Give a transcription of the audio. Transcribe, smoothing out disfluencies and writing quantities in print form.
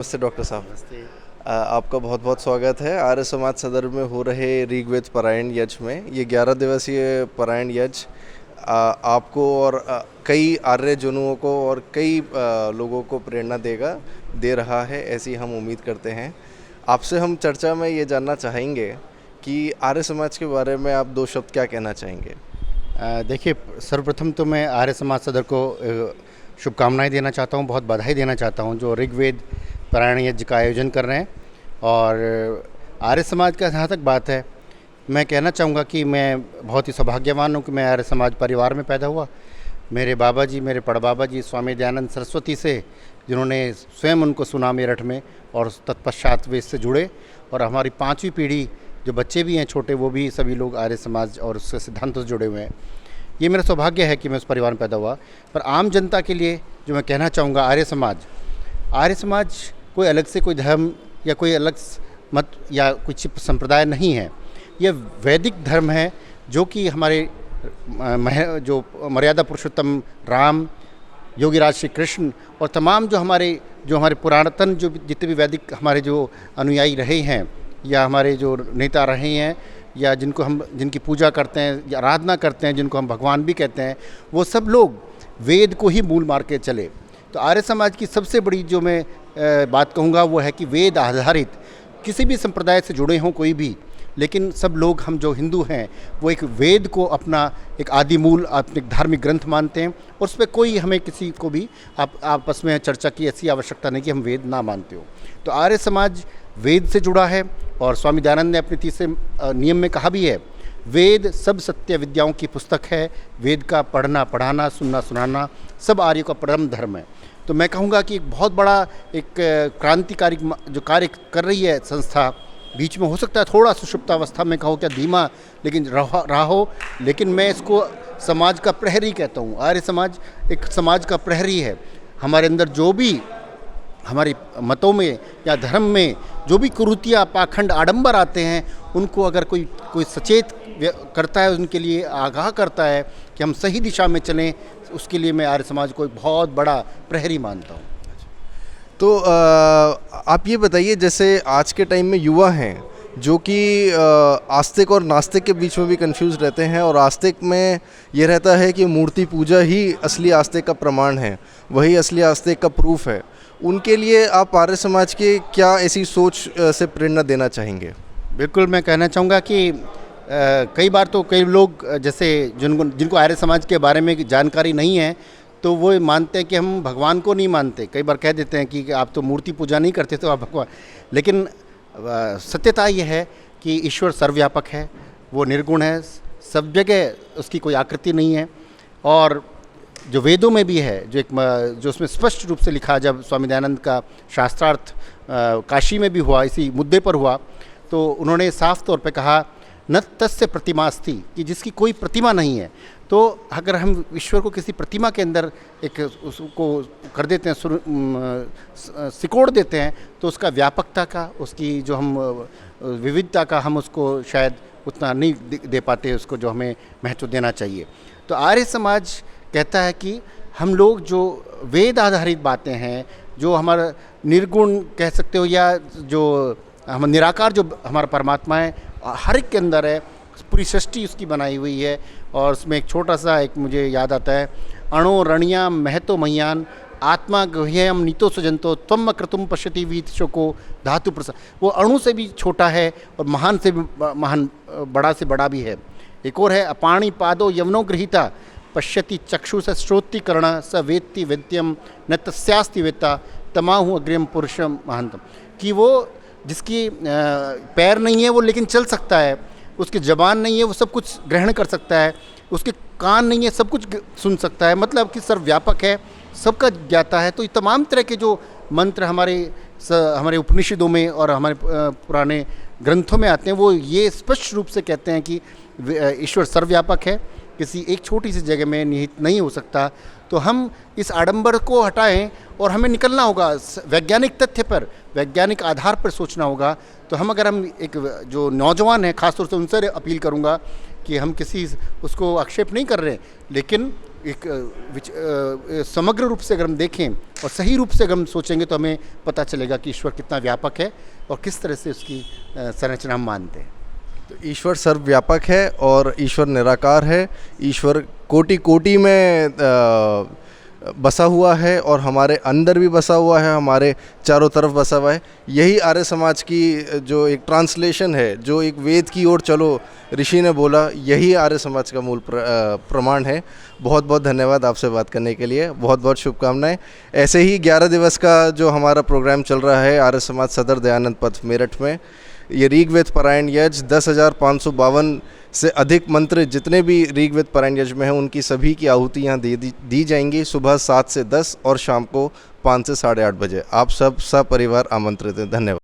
नमस्ते डॉक्टर साहब। नमस्ते। आपका बहुत बहुत स्वागत है आर्य समाज सदर में हो रहे ऋग्वेद पारायण यज्ञ में। ये 11 दिवसीय पारायण यज्ञ आपको और कई आर्य जनुओं को और कई लोगों को प्रेरणा दे रहा है, ऐसी हम उम्मीद करते हैं। आपसे हम चर्चा में ये जानना चाहेंगे कि आर्य समाज के बारे में आप दो शब्द क्या कहना चाहेंगे। देखिए, सर्वप्रथम तो मैं आर्य समाज सदर को शुभकामनाएं देना चाहता हूं, बहुत बधाई देना चाहता हूं जो ऋग्वेद पारायण यज्ञ का आयोजन कर रहे हैं। और आर्य समाज का जहाँ तक बात है, मैं कहना चाहूँगा कि मैं बहुत ही सौभाग्यवान हूँ कि मैं आर्य समाज परिवार में पैदा हुआ। मेरे बाबा जी, मेरे पड़बाबा जी स्वामी दयानंद सरस्वती से, जिन्होंने स्वयं उनको सुना मेरठ में, और तत्पश्चात वे इससे जुड़े। और हमारी 5वीं पीढ़ी जो बच्चे भी हैं छोटे, वो भी सभी लोग आर्य समाज और उसके सिद्धांतों से जुड़े हुए हैं। ये मेरा सौभाग्य है कि मैं उस परिवार में पैदा हुआ। पर आम जनता के लिए जो मैं कहना चाहूँगा, आर्य समाज कोई अलग से कोई धर्म या कोई अलग मत या कुछ संप्रदाय नहीं है। यह वैदिक धर्म है जो कि हमारे जो मर्यादा पुरुषोत्तम राम, योगीराज श्री कृष्ण और तमाम जो हमारे पुरातन जो जितने भी वैदिक हमारे जो अनुयायी रहे हैं या हमारे जो नेता रहे हैं या जिनकी पूजा करते हैं या आराधना करते हैं, जिनको हम भगवान भी कहते हैं, वो सब लोग वेद को ही मूल मार के चले। तो आर्य समाज की सबसे बड़ी जो मैं बात कहूँगा वो है कि वेद आधारित, किसी भी संप्रदाय से जुड़े हों कोई भी, लेकिन सब लोग हम जो हिंदू हैं वो एक वेद को अपना एक आदि मूल अपने धार्मिक ग्रंथ मानते हैं। और उस पर कोई हमें किसी को भी आपस में चर्चा की ऐसी आवश्यकता नहीं कि हम वेद ना मानते हो। तो आर्य समाज वेद से जुड़ा है। और स्वामी दयानंद ने अपने तीसरे नियम में कहा भी है, वेद सब सत्य विद्याओं की पुस्तक है, वेद का पढ़ना पढ़ाना सुनना सुनाना सब आर्यों का परम धर्म है। तो मैं कहूँगा कि एक बहुत बड़ा एक क्रांतिकारी जो कार्य कर रही है संस्था, बीच में हो सकता है थोड़ा सुषुप्तावस्था में कहो क्या धीमा, लेकिन रहा हो, लेकिन मैं इसको समाज का प्रहरी कहता हूँ। आर्य समाज एक समाज का प्रहरी है। हमारे अंदर जो भी हमारे मतों में या धर्म में जो भी कुरीतियाँ, पाखंड, आडंबर आते हैं, उनको अगर कोई सचेत करता है, उनके लिए आगाह करता है कि हम सही दिशा में चलें, उसके लिए मैं आर्य समाज को एक बहुत बड़ा प्रहरी मानता हूँ। तो आप ये बताइए, जैसे आज के टाइम में युवा हैं जो कि आस्तिक और नास्तिक के बीच में भी कंफ्यूज रहते हैं, और आस्तिक में ये रहता है कि मूर्ति पूजा ही असली आस्तिक का प्रमाण है, वही असली आस्तिक का प्रूफ है। उनके लिए आप आर्य समाज के क्या ऐसी सोच से प्रेरणा देना चाहेंगे। बिल्कुल, मैं कहना चाहूँगा कि कई बार तो कई लोग जैसे जिनको आर्य समाज के बारे में जानकारी नहीं है, तो वो मानते हैं कि हम भगवान को नहीं मानते। कई बार कह देते हैं कि आप तो मूर्ति पूजा नहीं करते तो आप भगवान। लेकिन सत्यता ये है कि ईश्वर सर्वव्यापक है, वो निर्गुण है, सब जगह उसकी कोई आकृति नहीं है। और जो वेदों में भी है, जो उसमें स्पष्ट रूप से लिखा, जब स्वामी दयानंद का शास्त्रार्थ काशी में भी हुआ, इसी मुद्दे पर हुआ, तो उन्होंने साफ तौर पे कहा, न तस्य प्रतिमास्ति, कि जिसकी कोई प्रतिमा नहीं है। तो अगर हम ईश्वर को किसी प्रतिमा के अंदर एक उसको कर देते हैं, सिकोड़ देते हैं, तो उसका व्यापकता का, उसकी जो हम विविधता का हम उसको शायद उतना नहीं दे पाते, उसको जो हमें महत्व देना चाहिए। तो आर्य समाज कहता है कि हम लोग जो वेद आधारित बातें हैं, जो हमारा निर्गुण कह सकते हो, या जो हम निराकार जो हमारा परमात्मा है, हर एक के अंदर है, पूरी सृष्टि उसकी बनाई हुई है। और उसमें एक छोटा सा एक मुझे याद आता है, अणो रणियाम महतो मह्यान आत्मा गह्यम नीतो सुजंतो त्वम क्रतुम पश्यति वीत शोको धातु प्रसाद। वो अणु से भी छोटा है और महान से भी महान, बड़ा से बड़ा भी है। एक और है, अपाणी पादो यवनो गृहीता पश्यति चक्षु से श्रोतिकर्ण स वेत्ति वेद्यम न तस्यास्ति वेत्ता तमाहु अग्रिम पुरुषम महंतम। कि वो जिसकी पैर नहीं है वो लेकिन चल सकता है, उसकी ज़बान नहीं है वो सब कुछ ग्रहण कर सकता है, उसके कान नहीं है सब कुछ सुन सकता है, मतलब कि सर्वव्यापक है, सबका ज्ञाता है। तो ये तमाम तरह के जो मंत्र हमारे उपनिषदों में और हमारे पुराने ग्रंथों में आते हैं, वो ये स्पष्ट रूप से कहते हैं कि ईश्वर सर्वव्यापक है, किसी एक छोटी सी जगह में निहित नहीं हो सकता। तो हम इस आडंबर को हटाएं और हमें निकलना होगा वैज्ञानिक तथ्य पर, वैज्ञानिक आधार पर सोचना होगा। तो हम एक जो नौजवान हैं, खासतौर से उनसे अपील करूंगा कि हम किसी उसको आक्षेप नहीं कर रहे, लेकिन एक समग्र रूप से अगर हम देखें और सही रूप से अगर हम सोचेंगे तो हमें पता चलेगा कि ईश्वर कितना व्यापक है और किस तरह से उसकी संरचना हम मानते हैं। तो ईश्वर सर्वव्यापक है और ईश्वर निराकार है। ईश्वर कोटि कोटि में बसा हुआ है और हमारे अंदर भी बसा हुआ है, हमारे चारों तरफ बसा हुआ है। यही आर्य समाज की जो एक ट्रांसलेशन है, जो एक वेद की ओर चलो ऋषि ने बोला, यही आर्य समाज का मूल प्रमाण है। बहुत बहुत धन्यवाद आपसे बात करने के लिए, बहुत बहुत शुभकामनाएं। ऐसे ही 11 दिवस का जो हमारा प्रोग्राम चल रहा है आर्य समाज सदर दयानंद पथ मेरठ में, ये ऋग्वेद पारायण यज्ञ 10,552 से अधिक मंत्र जितने भी ऋग्वेद पारायण यज्ञ में हैं उनकी सभी की आहुति यहाँ दी जाएंगी सुबह 7 से 10 और शाम को 5 से 8:30 बजे। आप सब सपरिवार आमंत्रित हैं। धन्यवाद।